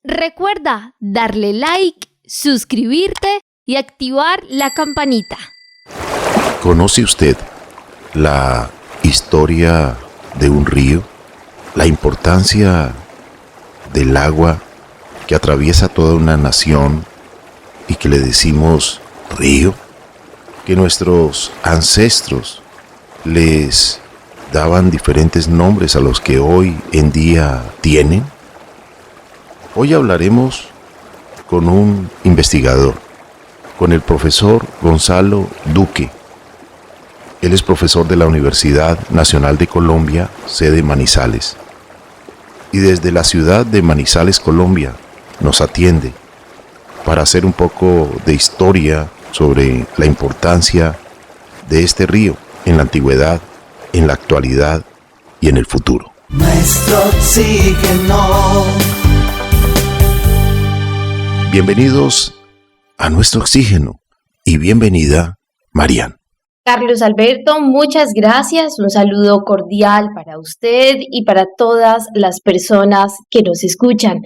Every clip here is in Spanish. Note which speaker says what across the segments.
Speaker 1: Recuerda darle like, suscribirte y activar la campanita.
Speaker 2: ¿Conoce usted la historia de un río? La importancia del agua que atraviesa toda una nación y que le decimos río, que nuestros ancestros les daban diferentes nombres a los que hoy en día tienen. Hoy hablaremos con un investigador, con el profesor Gonzalo Duque. Él es profesor de la Universidad Nacional de Colombia, sede Manizales. Y desde la ciudad de Manizales, Colombia, nos atiende para hacer un poco de historia sobre la importancia de este río en la antigüedad, en la actualidad y en el futuro.
Speaker 3: Nuestro oxígeno.
Speaker 2: Bienvenidos a Nuestro Oxígeno y bienvenida, Marian.
Speaker 4: Carlos Alberto, muchas gracias. Un saludo cordial para usted y para todas las personas que nos escuchan.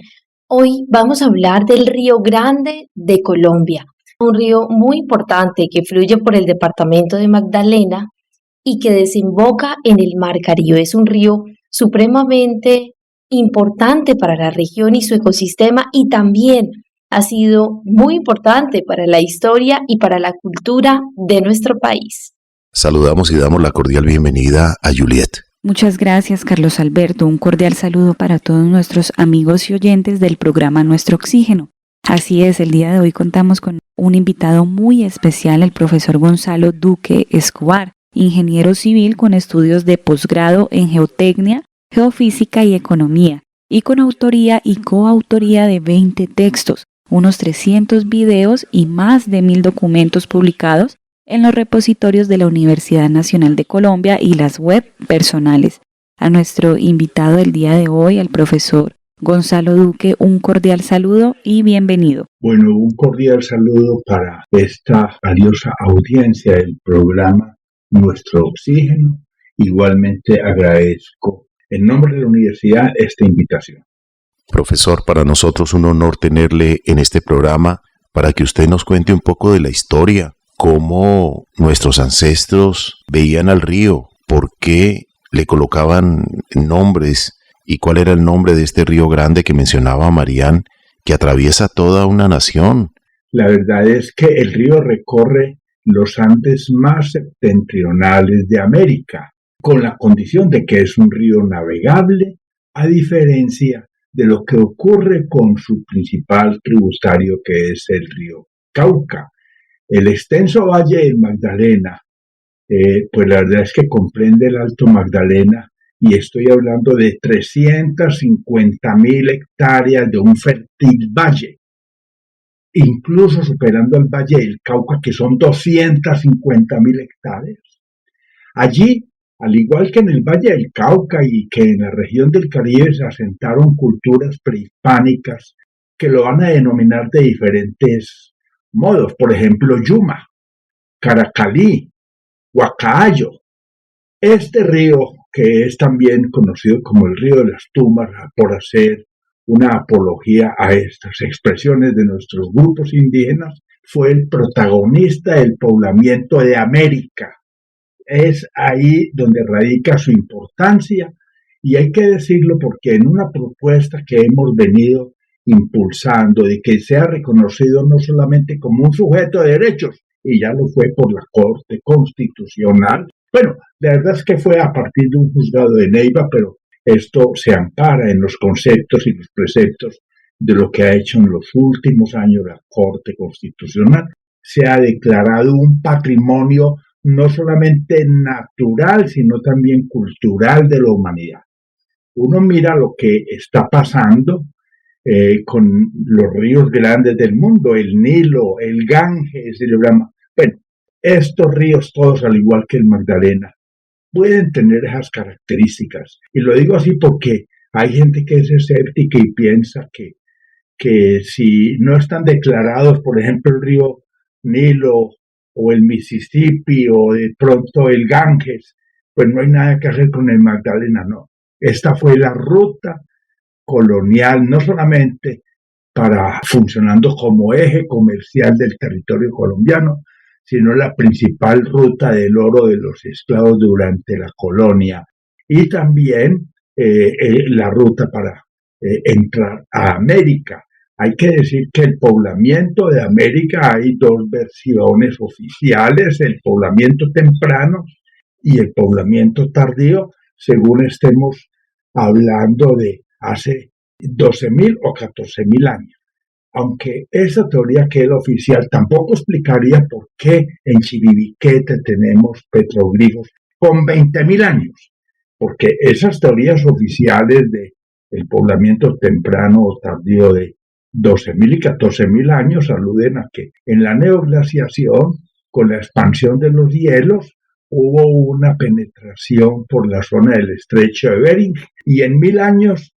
Speaker 4: Hoy vamos a hablar del Río Grande de Colombia, un río muy importante que fluye por el departamento de Magdalena y que desemboca en el Mar Caribe. Es un río supremamente importante para la región y su ecosistema, y también ha sido muy importante para la historia y para la cultura de nuestro país.
Speaker 2: Saludamos y damos la cordial bienvenida a Juliet.
Speaker 5: Muchas gracias, Carlos Alberto. Un cordial saludo para todos nuestros amigos y oyentes del programa Nuestro Oxígeno. Así es, el día de hoy contamos con un invitado muy especial, el profesor Gonzalo Duque Escobar, ingeniero civil con estudios de posgrado en geotecnia, geofísica y economía, y con autoría y coautoría de 20 textos, unos 300 videos y más de 1000 documentos publicados en los repositorios de la Universidad Nacional de Colombia y las web personales. A nuestro invitado del día de hoy, el profesor Gonzalo Duque, un cordial saludo y bienvenido.
Speaker 6: Bueno, un cordial saludo para esta valiosa audiencia del programa Nuestro Oxígeno. Igualmente agradezco en nombre de la universidad esta invitación.
Speaker 2: Profesor, para nosotros un honor tenerle en este programa para que usted nos cuente un poco de la historia, cómo nuestros ancestros veían al río, por qué le colocaban nombres y cuál era el nombre de este río grande que mencionaba Marian, que atraviesa toda una nación.
Speaker 6: La verdad es que el río recorre los Andes más septentrionales de América, con la condición de que es un río navegable, a diferencia de lo que ocurre con su principal tributario, que es el río Cauca. El extenso valle del Magdalena, pues la verdad es que comprende el Alto Magdalena, y estoy hablando de 350.000 hectáreas de un fértil valle, incluso superando el Valle del Cauca, que son 250.000 hectáreas. Allí, al igual que en el Valle del Cauca y que en la región del Caribe, se asentaron culturas prehispánicas que lo van a denominar de diferentes modos. Por ejemplo, Yuma, Caracalí, Huacayo. Este río, que es también conocido como el río de las tumbas, por hacer una apología a estas expresiones de nuestros grupos indígenas, fue el protagonista del poblamiento de América. Es ahí donde radica su importancia, y hay que decirlo porque en una propuesta que hemos venido impulsando de que sea reconocido no solamente como un sujeto de derechos, y ya lo fue por la Corte Constitucional. Bueno, la verdad es que fue a partir de un juzgado de Neiva, pero esto se ampara en los conceptos y los preceptos de lo que ha hecho en los últimos años la Corte Constitucional. Se ha declarado un patrimonio no solamente natural, sino también cultural de la humanidad. Uno mira lo que está pasando con los ríos grandes del mundo, el Nilo, el Ganges, el Brahma. Bueno, estos ríos todos, al igual que el Magdalena, pueden tener esas características. Y lo digo así porque hay gente que es escéptica y piensa que si no están declarados, por ejemplo, el río Nilo o el Mississippi o de pronto el Ganges, pues no hay nada que hacer con el Magdalena, no. Esta fue la ruta colonial, no solamente para funcionando como eje comercial del territorio colombiano, sino la principal ruta del oro de los esclavos durante la colonia y también la ruta para entrar a América. Hay que decir que el poblamiento de América hay dos versiones oficiales, el poblamiento temprano y el poblamiento tardío, según estemos hablando de hace 12.000 o 14.000 años. Aunque esa teoría que es la oficial tampoco explicaría por qué en Chiribiquete tenemos petroglifos con 20.000 años, porque esas teorías oficiales del poblamiento temprano o tardío de 12.000 y 14.000 años aluden a que en la neoglaciación, con la expansión de los hielos, hubo una penetración por la zona del estrecho de Bering y en 1.000 años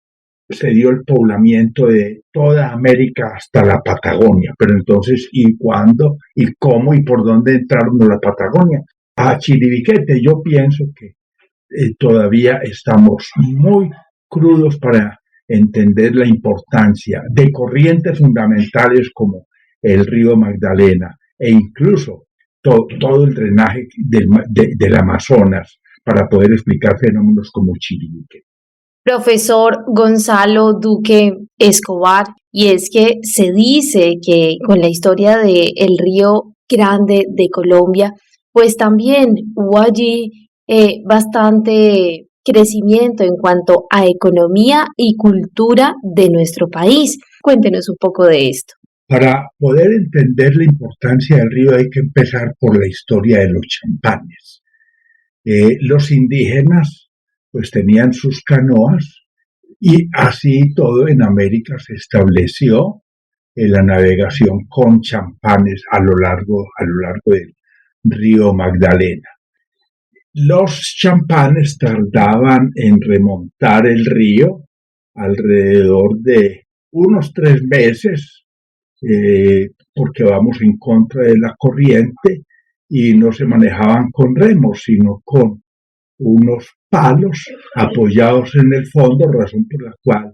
Speaker 6: se dio el poblamiento de toda América hasta la Patagonia. Pero entonces, ¿y cuándo? ¿Y cómo? ¿Y por dónde entraron a la Patagonia? A Chiribiquete. Yo pienso que todavía estamos muy crudos para entender la importancia de corrientes fundamentales como el río Magdalena e incluso todo el drenaje del Amazonas para poder explicar fenómenos como Chiribiquete.
Speaker 4: Profesor Gonzalo Duque Escobar, y es que se dice que con la historia del Río Grande de Colombia, pues también hubo allí bastante crecimiento en cuanto a economía y cultura de nuestro país. Cuéntenos un poco de esto.
Speaker 6: Para poder entender la importancia del río hay que empezar por la historia de los champanes. Los indígenas pues tenían sus canoas y así todo en América se estableció la navegación con champanes a lo largo del río Magdalena. Los champanes tardaban en remontar el río alrededor de unos 3 meses, porque vamos en contra de la corriente y no se manejaban con remos, sino con unos palos apoyados en el fondo, razón por la cual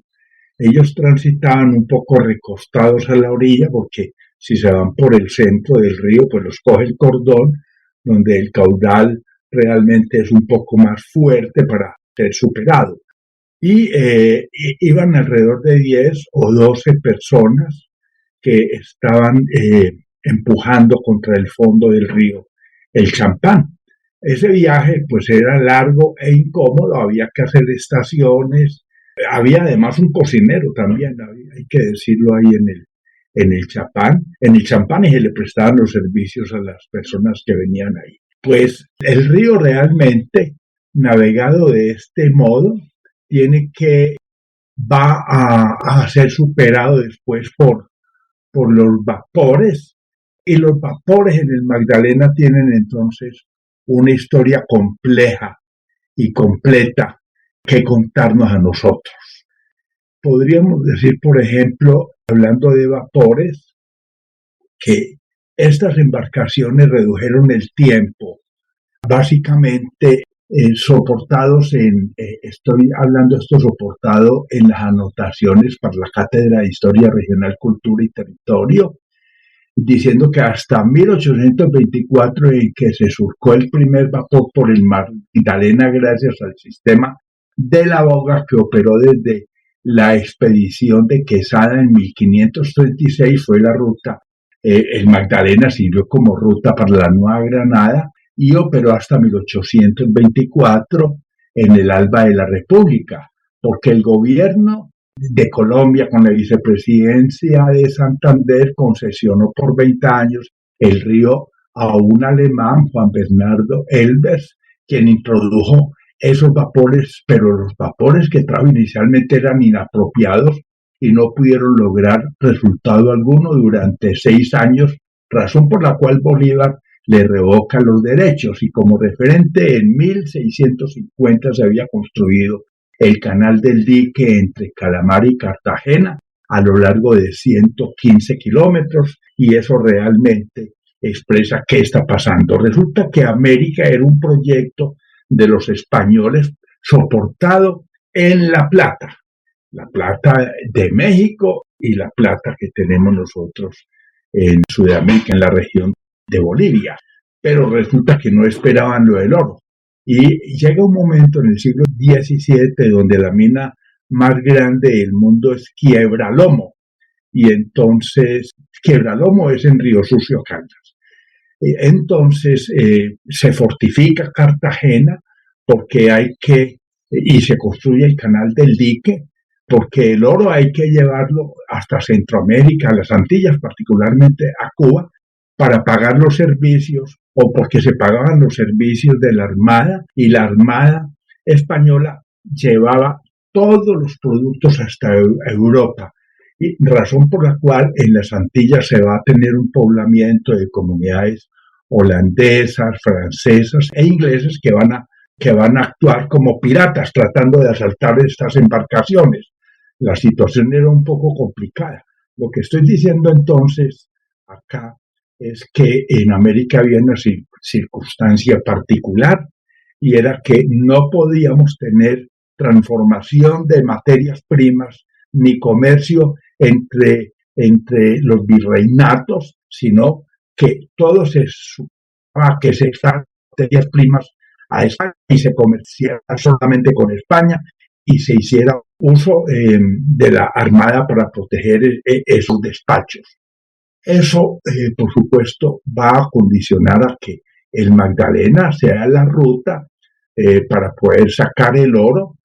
Speaker 6: ellos transitaban un poco recostados a la orilla, porque si se van por el centro del río, pues los coge el cordón, donde el caudal realmente es un poco más fuerte para ser superado. Y iban alrededor de 10 o 12 personas que estaban empujando contra el fondo del río el champán. Ese viaje pues era largo e incómodo, había que hacer estaciones, había además un cocinero también, hay que decirlo ahí en el champán y se le prestaban los servicios a las personas que venían ahí. Pues el río realmente, navegado de este modo, va a ser superado después por los vapores, y los vapores en el Magdalena tienen entonces una historia compleja y completa que contarnos a nosotros. Podríamos decir, por ejemplo, hablando de vapores, que estas embarcaciones redujeron el tiempo, básicamente soportado en las anotaciones para la Cátedra de Historia Regional, Cultura y Territorio, diciendo que hasta 1824, en que se surcó el primer vapor por el Magdalena gracias al sistema de la boga que operó desde la expedición de Quesada en 1536, fue la ruta. El Magdalena sirvió como ruta para la Nueva Granada y operó hasta 1824 en el alba de la República, porque el gobierno de Colombia, con la vicepresidencia de Santander, concesionó por 20 años el río a un alemán, Juan Bernardo Elbers, quien introdujo esos vapores, pero los vapores que trajo inicialmente eran inapropiados y no pudieron lograr resultado alguno durante 6 años, razón por la cual Bolívar le revoca los derechos, y como referente en 1650 se había construido el canal del dique entre Calamar y Cartagena a lo largo de 115 kilómetros, y eso realmente expresa qué está pasando. Resulta que América era un proyecto de los españoles soportado en La Plata. la plata de México y la plata que tenemos nosotros en Sudamérica, en la región de Bolivia. Pero resulta que no esperaban lo del oro. Y llega un momento en el siglo XVII donde la mina más grande del mundo es Quiebralomo. Y entonces, Quiebralomo es en Río Sucio, Caldas. Entonces se fortifica Cartagena porque y se construye el canal del dique, porque el oro hay que llevarlo hasta Centroamérica, a las Antillas, particularmente a Cuba, para pagar los servicios, o porque se pagaban los servicios de la Armada, y la Armada española llevaba todos los productos hasta Europa, y razón por la cual en las Antillas se va a tener un poblamiento de comunidades holandesas, francesas e ingleses que van a actuar como piratas tratando de asaltar estas embarcaciones. La situación era un poco complicada. Lo que estoy diciendo entonces acá es que en América había una circunstancia particular, y era que no podíamos tener transformación de materias primas ni comercio entre los virreinatos, sino que todo que se extraen materias primas a España y se comerciara solamente con España, y se hiciera uso de la Armada para proteger esos despachos. Eso, por supuesto, va a condicionar a que el Magdalena sea la ruta para poder sacar el oro,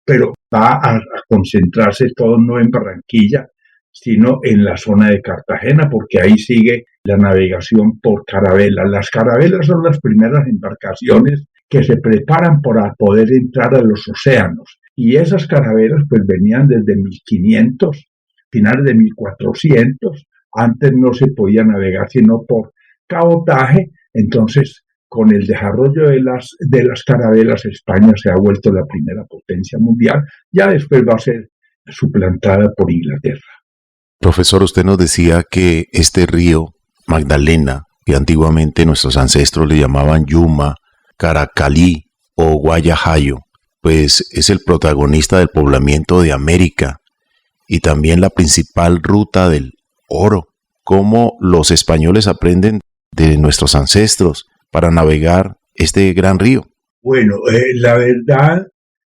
Speaker 6: pero va a concentrarse todo no en Barranquilla, sino en la zona de Cartagena, porque ahí sigue la navegación por carabelas. Las carabelas son las primeras embarcaciones que se preparan para poder entrar a los océanos, y esas carabelas pues venían desde 1500, finales de 1400. Antes no se podía navegar sino por cabotaje. Entonces, con el desarrollo de las carabelas, España se ha vuelto la primera potencia mundial. Ya después va a ser suplantada por Inglaterra.
Speaker 2: Profesor, usted nos decía que este río Magdalena, que antiguamente nuestros ancestros le llamaban Yuma, Caracalí o Guayajayo, pues es el protagonista del poblamiento de América y también la principal ruta del oro. ¿Cómo los españoles aprenden de nuestros ancestros para navegar este gran río?
Speaker 6: Bueno, la verdad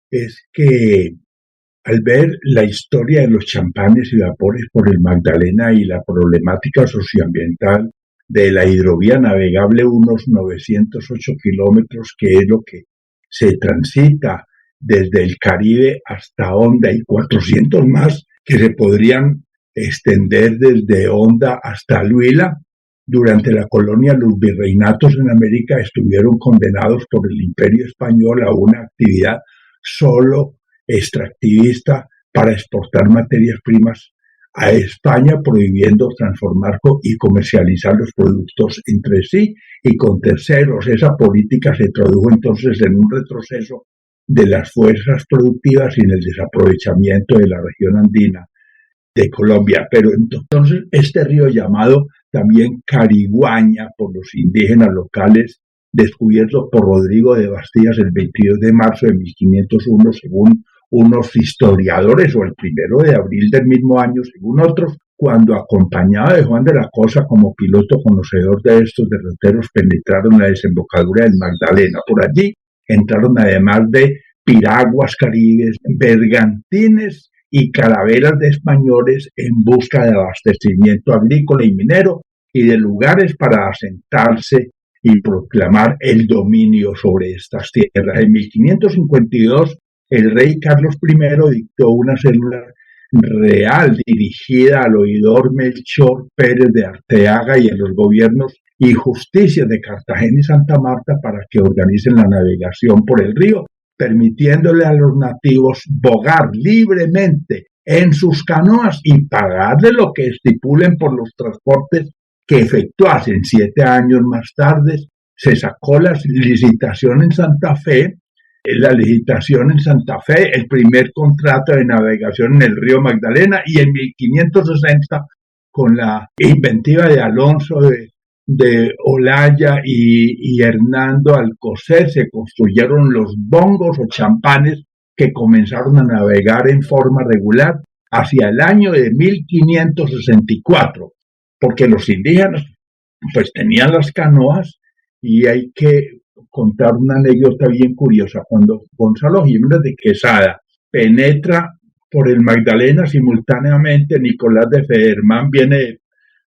Speaker 6: es que al ver la historia de los champanes y vapores por el Magdalena y la problemática socioambiental de la hidrovía navegable, unos 908 kilómetros, que es lo que se transita desde el Caribe hasta Honda, y 400 más que se podrían extender desde Honda hasta el Huila. Durante la colonia, los virreinatos en América estuvieron condenados por el Imperio Español a una actividad solo extractivista para exportar materias primas a España, prohibiendo transformar y comercializar los productos entre sí y con terceros. Esa política se tradujo entonces en un retroceso de las fuerzas productivas y en el desaprovechamiento de la región andina de Colombia. Pero entonces este río, llamado también Cariguaña por los indígenas locales, descubierto por Rodrigo de Bastías el 22 de marzo de 1501, según unos historiadores, o el 1 de abril del mismo año, según otros, cuando acompañado de Juan de la Cosa como piloto conocedor de estos derroteros, penetraron la desembocadura del Magdalena. Por allí entraron, además de piraguas caribes, bergantines y carabelas de españoles en busca de abastecimiento agrícola y minero y de lugares para asentarse y proclamar el dominio sobre estas tierras. En 1552, el rey Carlos I dictó una célula real dirigida al oidor Melchor Pérez de Arteaga y a los gobiernos y justicias de Cartagena y Santa Marta para que organicen la navegación por el río, permitiéndole a los nativos bogar libremente en sus canoas y pagarle lo que estipulen por los transportes que efectuasen. 7 años más tarde se sacó la licitación en Santa Fe, el primer contrato de navegación en el río Magdalena, y en 1560, con la inventiva de Alonso de Olaya y Hernando Alcocer, se construyeron los bongos o champanes que comenzaron a navegar en forma regular hacia el año de 1564, porque los indígenas pues tenían las canoas y hay que contar una anécdota bien curiosa. Cuando Gonzalo Jiménez de Quesada penetra por el Magdalena simultáneamente, Nicolás de Federman viene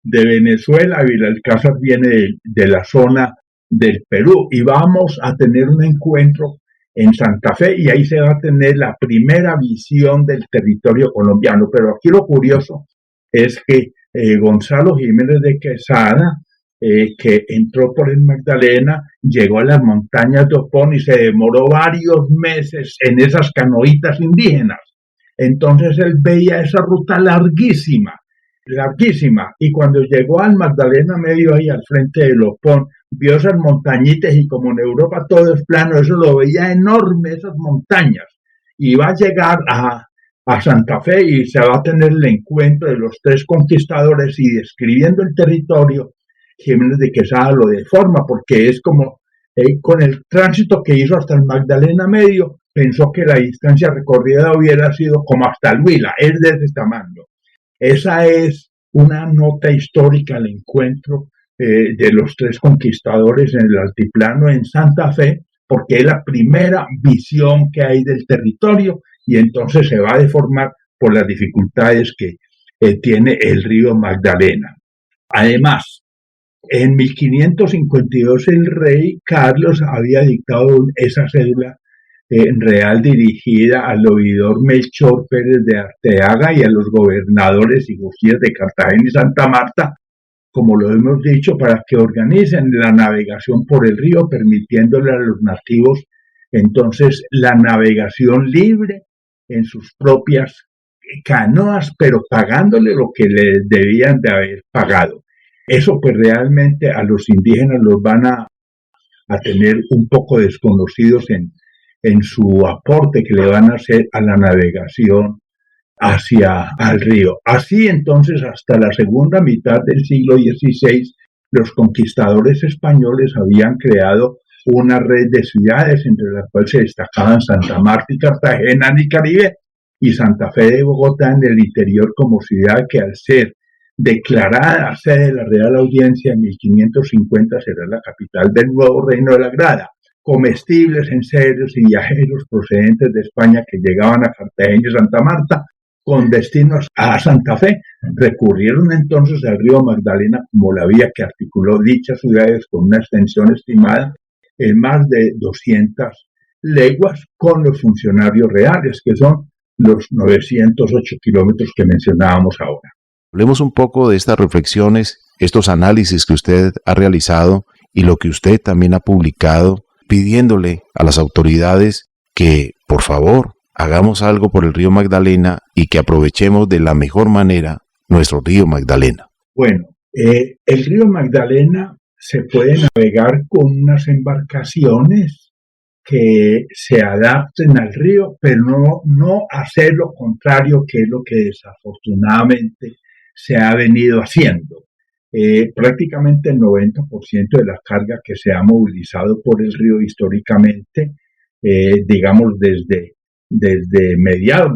Speaker 6: de Venezuela y Belalcázar viene de la zona del Perú y vamos a tener un encuentro en Santa Fe y ahí se va a tener la primera visión del territorio colombiano. Pero aquí lo curioso es que Gonzalo Jiménez de Quesada, que entró por el Magdalena, llegó a las montañas de Opón y se demoró varios meses en esas canoitas indígenas. Entonces él veía esa ruta larguísima, y cuando llegó al Magdalena Medio, ahí al frente del Opón, vio esas montañitas y como en Europa todo es plano, eso lo veía enorme, esas montañas, y va a llegar a Santa Fe y se va a tener el encuentro de los tres conquistadores y describiendo el territorio, Jiménez de Quesada lo deforma porque es como con el tránsito que hizo hasta el Magdalena Medio, pensó que la distancia recorrida hubiera sido como hasta el Huila, es de ese tamaño. Esa es una nota histórica al encuentro de los tres conquistadores en el altiplano en Santa Fe, porque es la primera visión que hay del territorio y entonces se va a deformar por las dificultades que tiene el río Magdalena. Además, en 1552 el rey Carlos había dictado esa cédula real dirigida al oidor Melchor Pérez de Arteaga y a los gobernadores y gobiernos de Cartagena y Santa Marta, como lo hemos dicho, para que organicen la navegación por el río, permitiéndole a los nativos entonces la navegación libre en sus propias canoas, pero pagándole lo que les debían de haber pagado. Eso pues realmente a los indígenas los van a tener un poco desconocidos en su aporte que le van a hacer a la navegación hacia el río. Así entonces, hasta la segunda mitad del siglo XVI, los conquistadores españoles habían creado una red de ciudades, entre las cuales se destacaban Santa Marta y Cartagena en el Caribe, y Santa Fe de Bogotá en el interior como ciudad que al ser declarada sede de la Real Audiencia en 1550 será la capital del nuevo Reino de la Grada. Comestibles, enseres y viajeros procedentes de España que llegaban a Cartagena y Santa Marta con destinos a Santa Fe recurrieron entonces al río Magdalena como la vía que articuló dichas ciudades con una extensión estimada en más de 200 leguas con los funcionarios reales, que son los 908 kilómetros que mencionábamos ahora.
Speaker 2: Hablemos un poco de estas reflexiones, estos análisis que usted ha realizado y lo que usted también ha publicado, pidiéndole a las autoridades que, por favor, hagamos algo por el río Magdalena y que aprovechemos de la mejor manera nuestro río Magdalena.
Speaker 6: Bueno, el río Magdalena se puede navegar con unas embarcaciones que se adapten al río, pero no hacer lo contrario, que es lo que desafortunadamente se ha venido haciendo. Prácticamente el 90% de la carga que se ha movilizado por el río históricamente, digamos desde mediados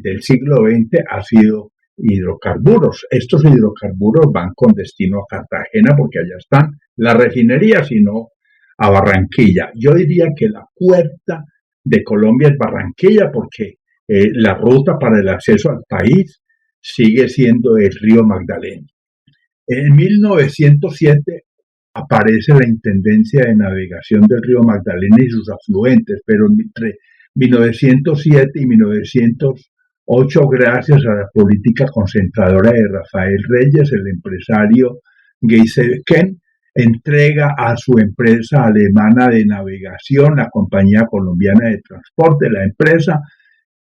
Speaker 6: del siglo XX, ha sido hidrocarburos. Estos hidrocarburos van con destino a Cartagena porque allá están las refinerías y no a Barranquilla. Yo diría que la puerta de Colombia es Barranquilla porque la ruta para el acceso al país sigue siendo el río Magdalena. En 1907 aparece la Intendencia de Navegación del río Magdalena y sus afluentes, pero entre 1907 y 1908, gracias a la política concentradora de Rafael Reyes, el empresario Geiseken entrega a su empresa alemana de navegación, la Compañía Colombiana de Transporte, la empresa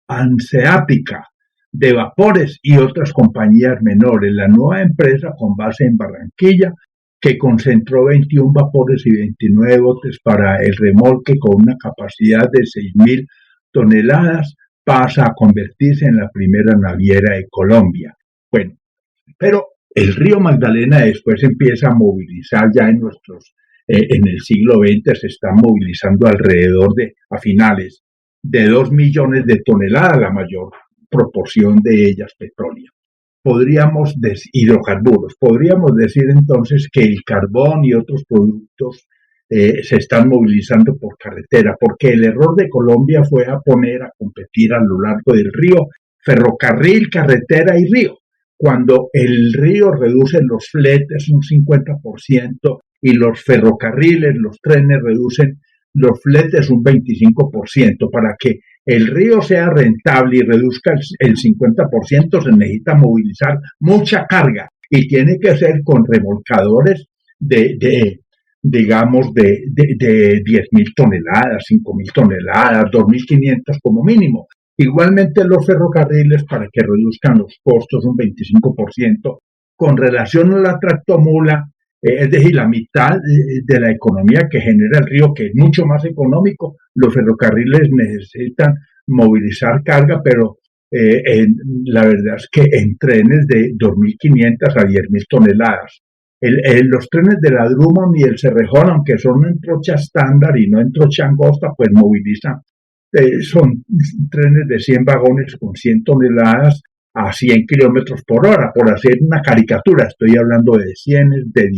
Speaker 6: Hanseática de Vapores y otras compañías menores. La nueva empresa, con base en Barranquilla, que concentró 21 vapores y 29 botes para el remolque con una capacidad de 6.000 toneladas, pasa a convertirse en la primera naviera de Colombia. Bueno, pero el río Magdalena después empieza a movilizar ya en el siglo XX, se está movilizando alrededor a finales de 2 millones de toneladas, la mayor proporción de ellas petróleo. Hidrocarburos. Podríamos decir entonces que el carbón y otros productos se están movilizando por carretera, porque el error de Colombia fue a poner a competir a lo largo del río ferrocarril, carretera y río. Cuando el río reduce los fletes un 50% y los ferrocarriles, los trenes reducen los fletes un 25%. Para que el río sea rentable y reduzca el 50%, se necesita movilizar mucha carga y tiene que ser con remolcadores de 10.000 toneladas, 5.000 toneladas, 2.500 como mínimo. Igualmente los ferrocarriles, para que reduzcan los costos un 25%, con relación a la tractomula, es decir, la mitad de la economía que genera el río, que es mucho más económico. Los ferrocarriles necesitan movilizar carga, pero la verdad es que en trenes de 2.500 a 10.000 toneladas. Los trenes de la Drummond y el Cerrejón, aunque son en trocha estándar y no en trocha angosta, pues movilizan. Son trenes de 100 vagones con 100 toneladas a 100 kilómetros por hora, por hacer una caricatura. Estoy hablando de trenes de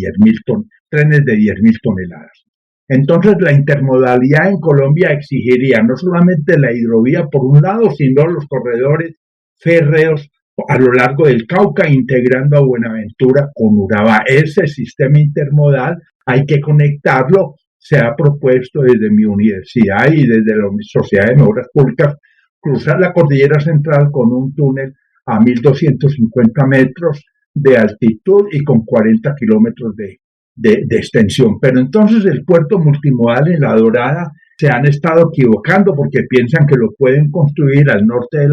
Speaker 6: 10.000 toneladas. Entonces, la intermodalidad en Colombia exigiría no solamente la hidrovía por un lado, sino los corredores férreos a lo largo del Cauca, integrando a Buenaventura con Urabá. Ese sistema intermodal hay que conectarlo. Se ha propuesto desde mi universidad y desde la Sociedad de Mejoras Públicas cruzar la cordillera central con un túnel a 1.250 metros de altitud y con 40 kilómetros de extensión. Pero entonces el puerto multimodal en La Dorada se han estado equivocando porque piensan que lo pueden construir al norte de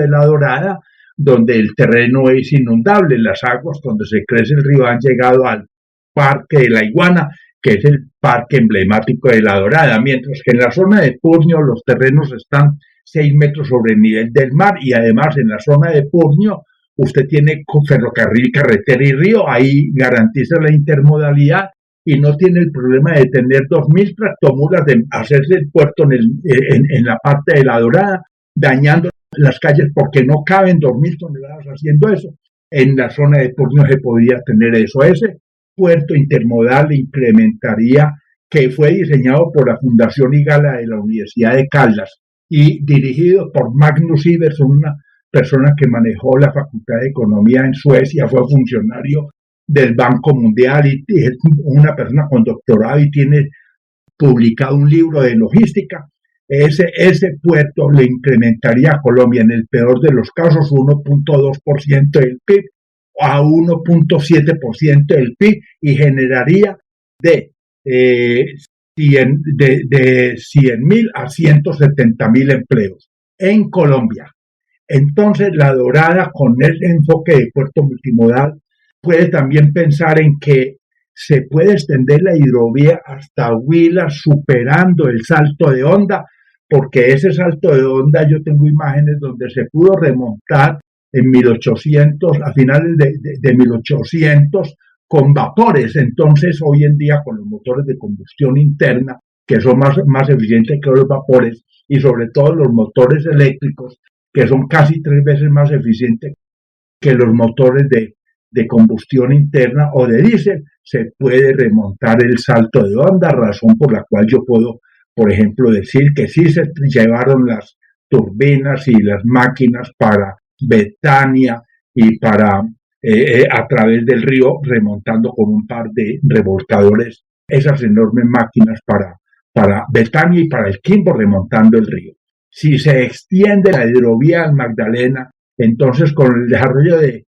Speaker 6: la Dorada, donde el terreno es inundable. Las aguas donde se crece el río han llegado al Parque de la Iguana, que es el parque emblemático de La Dorada, mientras que en la zona de Purnio los terrenos están 6 metros sobre el nivel del mar, y además en la zona de Purnio usted tiene ferrocarril, carretera y río. Ahí garantiza la intermodalidad y no tiene el problema de tener 2.000 tractomulas de hacerse el puerto en la parte de La Dorada, dañando las calles porque no caben 2.000 toneladas haciendo eso. En la zona de Purnio se podría tener eso. Ese puerto intermodal incrementaría, que fue diseñado por la Fundación Igala de la Universidad de Caldas y dirigido por Magnus Iversson, una persona que manejó la Facultad de Economía en Suecia, fue funcionario del Banco Mundial y es una persona con doctorado y tiene publicado un libro de logística. Ese puerto le incrementaría a Colombia, en el peor de los casos, 1.2% del PIB a 1.7% del PIB y generaría de 100.000 a 170.000 empleos en Colombia. Entonces, La Dorada, con ese enfoque de puerto multimodal, puede también pensar en que se puede extender la hidrovía hasta Huila, superando el Salto de Honda, porque ese Salto de Honda, yo tengo imágenes donde se pudo remontar en 1800, a finales de 1800, con vapores. Entonces, hoy en día, con los motores de combustión interna, que son más eficientes que los vapores, y sobre todo los motores eléctricos, que son casi 3 veces más eficientes que los motores de combustión interna o de diésel, se puede remontar el Salto de Honda, razón por la cual yo puedo, por ejemplo, decir que sí se llevaron las turbinas y las máquinas para Betania y para a través del río, remontando con un par de revolcadores esas enormes máquinas para Betania y para el Quimbo, remontando el río. Si se extiende la hidrovía al Magdalena, entonces con el desarrollo de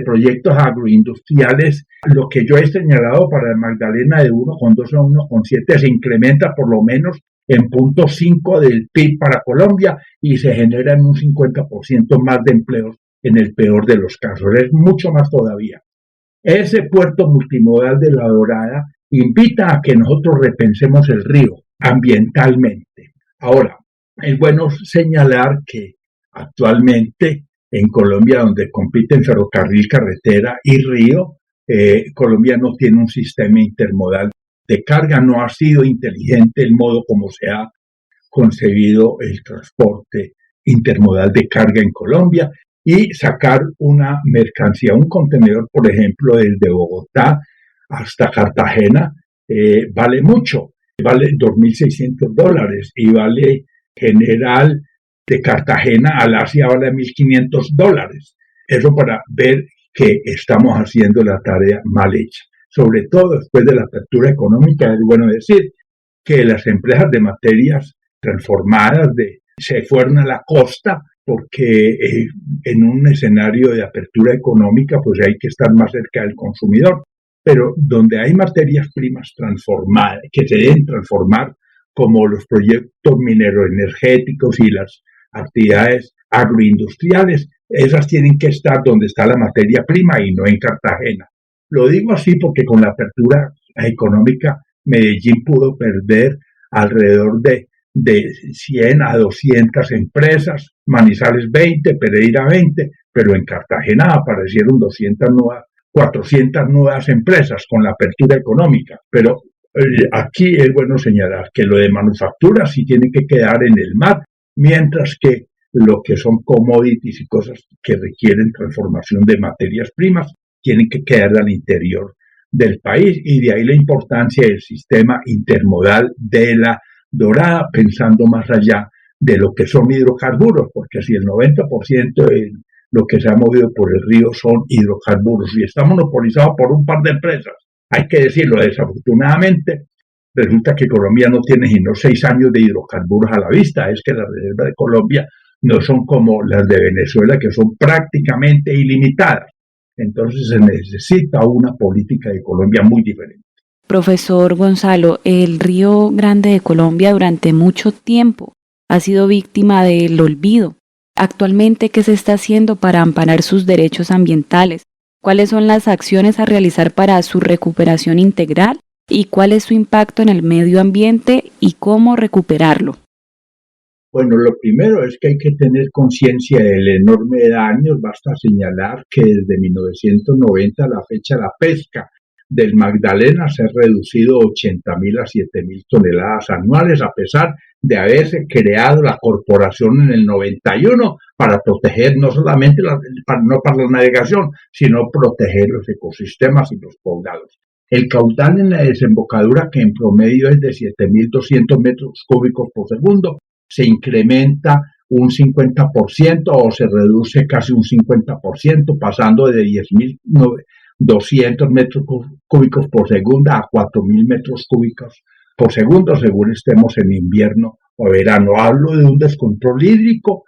Speaker 6: proyectos agroindustriales, lo que yo he señalado para el Magdalena de 1,2 a 1,7 se incrementa por lo menos en 0.5 del PIB para Colombia y se generan un 50% más de empleos en el peor de los casos. Es mucho más todavía. Ese puerto multimodal de La Dorada invita a que nosotros repensemos el río ambientalmente. Ahora, es bueno señalar que actualmente en Colombia, donde compiten ferrocarril, carretera y río, Colombia no tiene un sistema intermodal de carga. No ha sido inteligente el modo como se ha concebido el transporte intermodal de carga en Colombia y sacar una mercancía, un contenedor, por ejemplo, desde Bogotá hasta Cartagena, vale mucho, vale $2.600 y vale general de Cartagena al Asia vale $1.500. Eso para ver que estamos haciendo la tarea mal hecha. Sobre todo después de la apertura económica, es bueno decir que las empresas de materias transformadas se fueron a la costa porque en un escenario de apertura económica pues hay que estar más cerca del consumidor. Pero donde hay materias primas transformadas, que se deben transformar, como los proyectos mineroenergéticos y las actividades agroindustriales, esas tienen que estar donde está la materia prima y no en Cartagena. Lo digo así porque con la apertura económica Medellín pudo perder alrededor de 100 a 200 empresas, Manizales 20, Pereira 20, pero en Cartagena aparecieron 400 nuevas empresas con la apertura económica. Pero aquí es bueno señalar que lo de manufactura sí tiene que quedar en el mar, mientras que lo que son commodities y cosas que requieren transformación de materias primas tienen que quedar al interior del país, y de ahí la importancia del sistema intermodal de la Dorada, pensando más allá de lo que son hidrocarburos, porque si el 90% de lo que se ha movido por el río son hidrocarburos y está monopolizado por un par de empresas, hay que decirlo, desafortunadamente resulta que Colombia no tiene sino 6 años de hidrocarburos a la vista. Es que las reservas de Colombia no son como las de Venezuela, que son prácticamente ilimitadas. Entonces se necesita una política de Colombia muy diferente.
Speaker 5: Profesor Gonzalo, el Río Grande de Colombia durante mucho tiempo ha sido víctima del olvido. Actualmente, ¿qué se está haciendo para amparar sus derechos ambientales? ¿Cuáles son las acciones a realizar para su recuperación integral? ¿Y cuál es su impacto en el medio ambiente y cómo recuperarlo?
Speaker 6: Bueno, lo primero es que hay que tener conciencia del enorme daño. Basta señalar que desde 1990 a la fecha la pesca del Magdalena se ha reducido 80.000 a 7.000 toneladas anuales, a pesar de haberse creado la corporación en el 91 para proteger no solamente para la navegación, sino proteger los ecosistemas y los poblados. El caudal en la desembocadura, que en promedio es de 7.200 metros cúbicos por segundo, se incrementa un 50% o se reduce casi un 50%, pasando de 10.200 metros cúbicos por segundo a 4.000 metros cúbicos por segundo, según estemos en invierno o verano. Hablo de un descontrol hídrico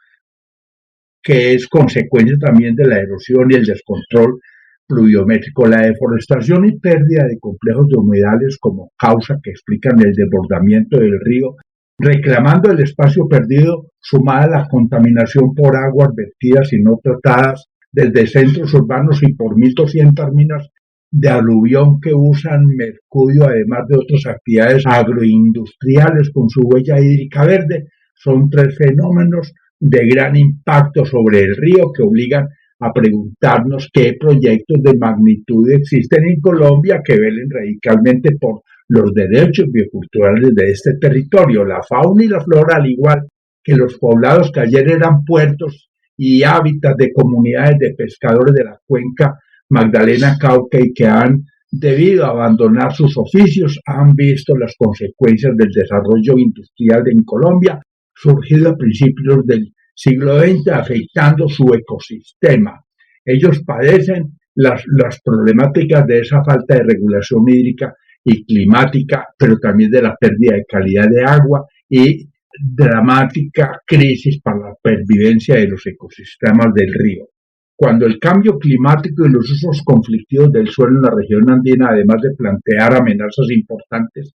Speaker 6: que es consecuencia también de la erosión y el descontrol pluviométrico, la deforestación y pérdida de complejos de humedales como causa que explican el desbordamiento del río, reclamando el espacio perdido, sumada a la contaminación por aguas vertidas y no tratadas desde centros urbanos y por 1.200 minas de aluvión que usan mercurio, además de otras actividades agroindustriales con su huella hídrica verde, son 3 fenómenos de gran impacto sobre el río que obligan a preguntarnos qué proyectos de magnitud existen en Colombia que velen radicalmente por los derechos bioculturales de este territorio, la fauna y la flora, al igual que los poblados que ayer eran puertos y hábitats de comunidades de pescadores de la cuenca Magdalena-Cauca y que han debido a abandonar sus oficios, han visto las consecuencias del desarrollo industrial en Colombia, surgido a principios del siglo XX, afectando su ecosistema. Ellos padecen las problemáticas de esa falta de regulación hídrica y climática, pero también de la pérdida de calidad de agua y dramática crisis para la pervivencia de los ecosistemas del río. Cuando el cambio climático y los usos conflictivos del suelo en la región andina, además de plantear amenazas importantes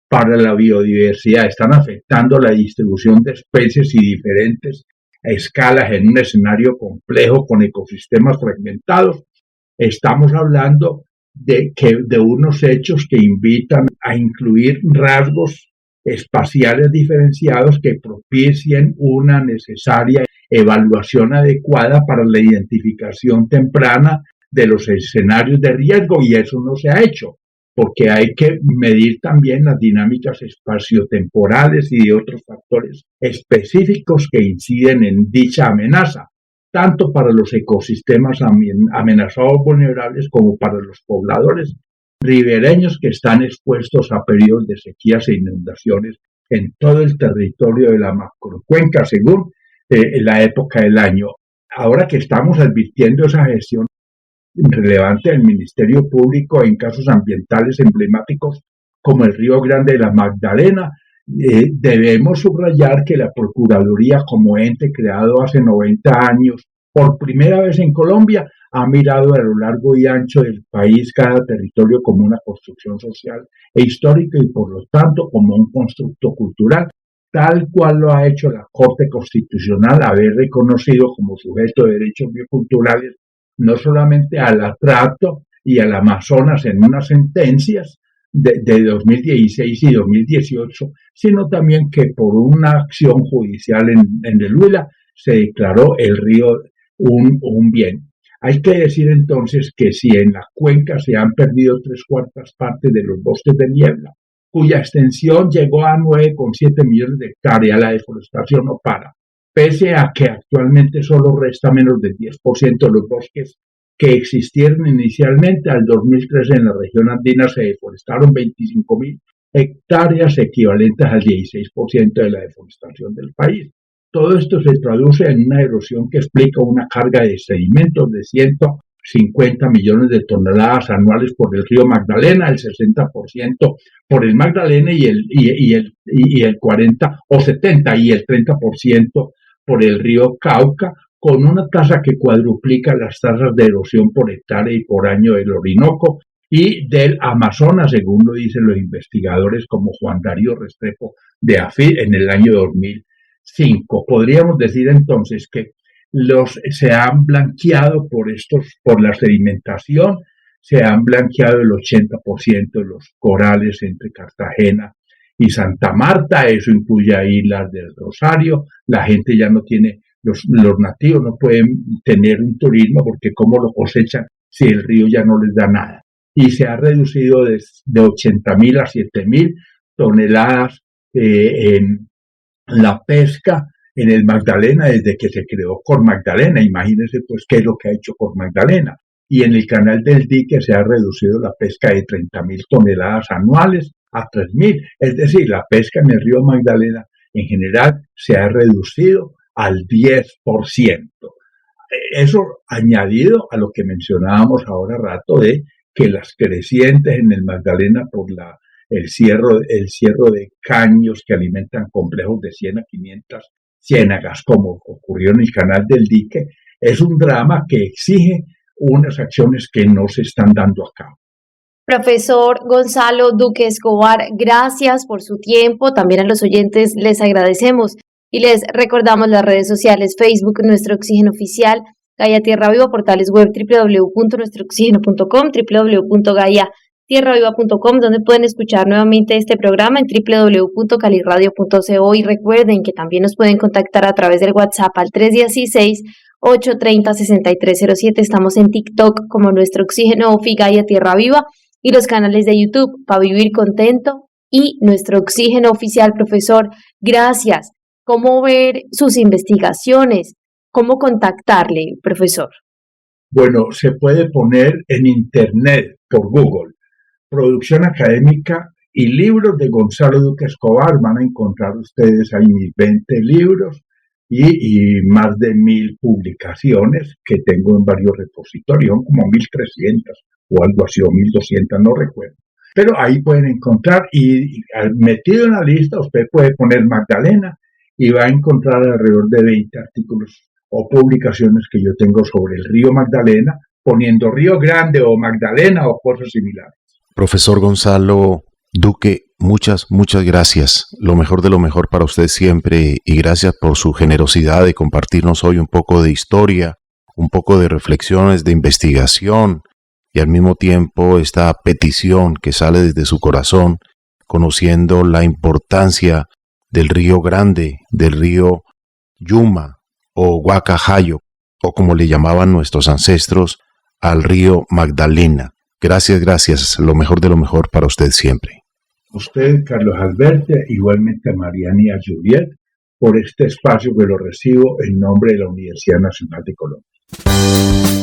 Speaker 6: para la biodiversidad, están afectando la distribución de especies y diferentes escalas en un escenario complejo con ecosistemas fragmentados, estamos hablando de unos hechos que invitan a incluir rasgos espaciales diferenciados que propicien una necesaria evaluación adecuada para la identificación temprana de los escenarios de riesgo, y eso no se ha hecho. porque hay que medir también las dinámicas espaciotemporales y de otros factores específicos que inciden en dicha amenaza, tanto para los ecosistemas amenazados vulnerables como para los pobladores ribereños que están expuestos a periodos de sequías e inundaciones en todo el territorio de la macrocuenca según la época del año. Ahora que estamos advirtiendo esa gestión relevante del Ministerio Público en casos ambientales emblemáticos como el Río Grande de la Magdalena, debemos subrayar que la Procuraduría, como ente creado hace 90 años, por primera vez en Colombia, ha mirado a lo largo y ancho del país cada territorio como una construcción social e histórica y por lo tanto como un constructo cultural, tal cual lo ha hecho la Corte Constitucional, haber reconocido como sujeto de derechos bioculturales no solamente al Atrato y al Amazonas en unas sentencias de 2016 y 2018, sino también que por una acción judicial en el Huila se declaró el río un bien. Hay que decir entonces que si en la cuenca se han perdido 3/4 partes de los bosques de niebla, cuya extensión llegó a 9,7 millones de hectáreas, la deforestación no para, pese a que actualmente solo resta menos del 10% de los bosques que existieron inicialmente. Al 2013 en la región andina se deforestaron 25.000 hectáreas, equivalentes al 16% de la deforestación del país. Todo esto se traduce en una erosión que explica una carga de sedimentos de 150 millones de toneladas anuales por el río Magdalena, el 60% por el Magdalena y el 40 o 70 y el 30% por el río Cauca, con una tasa que cuadruplica las tasas de erosión por hectárea y por año del Orinoco y del Amazonas, según lo dicen los investigadores como Juan Darío Restrepo de AFID en el año 2005. Podríamos decir entonces que se han blanqueado por la sedimentación, se han blanqueado el 80% de los corales entre Cartagena y Santa Marta. Eso incluye a Islas del Rosario. La gente ya no tiene, los nativos no pueden tener un turismo porque cómo lo cosechan si el río ya no les da nada. Y se ha reducido de 80.000 a 7.000 toneladas en la pesca en el Magdalena desde que se creó Cor Magdalena. Imagínense pues qué es lo que ha hecho Cor Magdalena. Y en el canal del dique se ha reducido la pesca de 30.000 toneladas anuales a 3.000. Es decir, la pesca en el río Magdalena en general se ha reducido al 10%. Eso añadido a lo que mencionábamos ahora rato de que las crecientes en el Magdalena por el cierro de caños que alimentan complejos de 100 a 500 ciénagas, como ocurrió en el canal del dique, es un drama que exige unas acciones que no se están dando a cabo.
Speaker 4: Profesor Gonzalo Duque Escobar, gracias por su tiempo. También a los oyentes les agradecemos y les recordamos las redes sociales: Facebook, Nuestro Oxígeno Oficial, Gaia Tierra Viva, portales web www.nuestrooxigeno.com, www.gaiatierraviva.com, donde pueden escuchar nuevamente este programa en www.caliradio.co. Y recuerden que también nos pueden contactar a través del WhatsApp al 316-830-6307. Estamos en TikTok como Nuestro Oxígeno Ofi, Gaia Tierra Viva, y los canales de YouTube para Vivir Contento y Nuestro Oxígeno Oficial. Profesor, gracias. ¿Cómo ver sus investigaciones? ¿Cómo contactarle, profesor?
Speaker 6: Bueno, se puede poner en internet por Google producción académica y libros de Gonzalo Duque Escobar. Van a encontrar ustedes ahí mis 20 libros y más de 1.000 publicaciones que tengo en varios repositorios, son como 1.300 o algo así, o 1.200, no recuerdo. Pero ahí pueden encontrar, y metido en la lista usted puede poner Magdalena y va a encontrar alrededor de 20 artículos o publicaciones que yo tengo sobre el río Magdalena, poniendo Río Grande o Magdalena o cosas similares.
Speaker 2: Profesor Gonzalo Duque, muchas gracias. Lo mejor de lo mejor para usted siempre, y gracias por su generosidad de compartirnos hoy un poco de historia, un poco de reflexiones, de investigación, y al mismo tiempo esta petición que sale desde su corazón, conociendo la importancia del río Grande, del río Yuma o Guacajayo, o como le llamaban nuestros ancestros, al río Magdalena. Gracias. Lo mejor de lo mejor para usted siempre.
Speaker 6: Usted, Carlos Alberto, igualmente a Mariana y a Juliet, por este espacio que lo recibo en nombre de la Universidad Nacional de Colombia.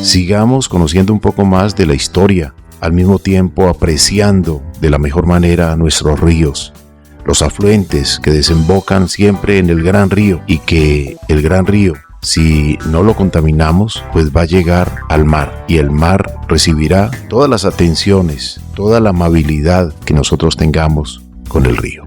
Speaker 2: Sigamos conociendo un poco más de la historia, al mismo tiempo apreciando de la mejor manera nuestros ríos, los afluentes que desembocan siempre en el gran río, y que el gran río, si no lo contaminamos, pues va a llegar al mar, y el mar recibirá todas las atenciones, toda la amabilidad que nosotros tengamos con el río.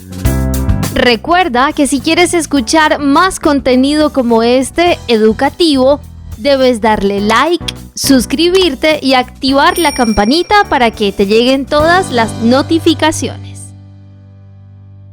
Speaker 1: Recuerda que si quieres escuchar más contenido como este, educativo, debes darle like, suscribirte y activar la campanita para que te lleguen todas las notificaciones.